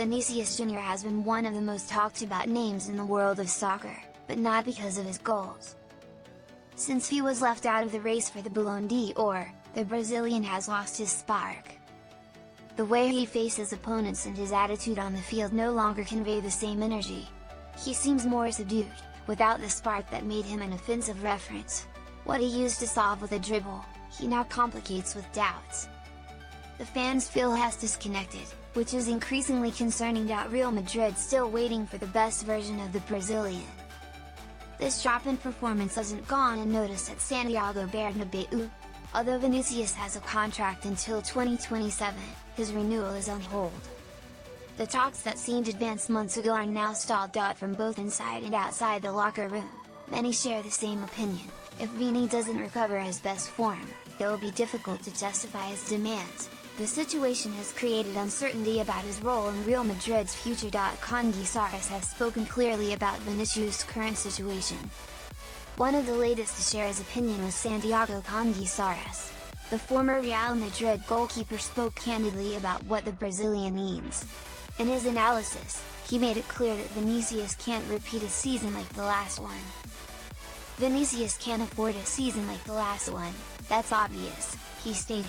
Vinícius Júnior has been one of the most talked about names in the world of soccer, but not because of his goals. Since he was left out of the race for the Ballon d'Or, the Brazilian has lost his spark. The way he faces opponents and his attitude on the field no longer convey the same energy. He seems more subdued, without the spark that made him an offensive reference. What he used to solve with a dribble, he now complicates with doubts. The fans feel he has disconnected, which is increasingly concerning. Real Madrid still waiting for the best version of the Brazilian. This drop in performance hasn't gone unnoticed at Santiago Bernabeu. Although Vinícius has a contract until 2027, his renewal is on hold. The talks that seemed advanced months ago are now stalled. From both inside and outside the locker room, many share the same opinion. If Vini doesn't recover his best form, it will be difficult to justify his demands. The situation has created uncertainty about his role in Real Madrid's future. Cañizares has spoken clearly about Vinícius' current situation. One of the latest to share his opinion was Santiago Cañizares. The former Real Madrid goalkeeper spoke candidly about what the Brazilian needs. In his analysis, he made it clear that Vinícius can't repeat a season like the last one. Vinícius can't afford a season like the last one, that's obvious, he stated.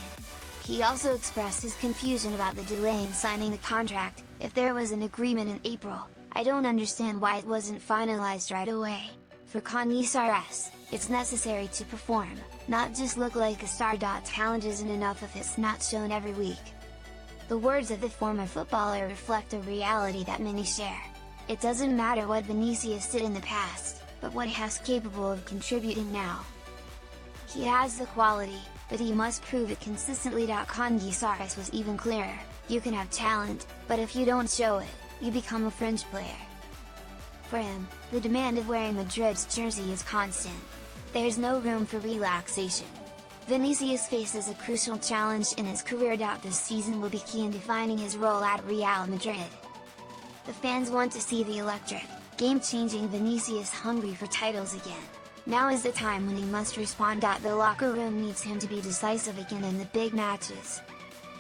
He also expressed his confusion about the delay in signing the contract. If there was an agreement in April, I don't understand why it wasn't finalized right away. For Cañizares, it's necessary to perform, not just look like a star. Talent isn't enough if it's not shown every week. The words of the former footballer reflect a reality that many share. It doesn't matter what Vinícius did in the past, but what he is capable of contributing now. He has the quality, but he must prove it consistently. Cañizares was even clearer: you can have talent, but if you don't show it, you become a fringe player. For him, the demand of wearing Madrid's jersey is constant. There's no room for relaxation. Vinícius faces a crucial challenge in his career. This season will be key in defining his role at Real Madrid. The fans want to see the electric, game-changing Vinícius hungry for titles again. Now is the time when he must respond. The locker room needs him to be decisive again in the big matches.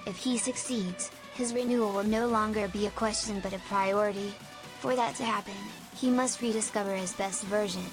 If he succeeds, his renewal will no longer be a question but a priority. For that to happen, he must rediscover his best version.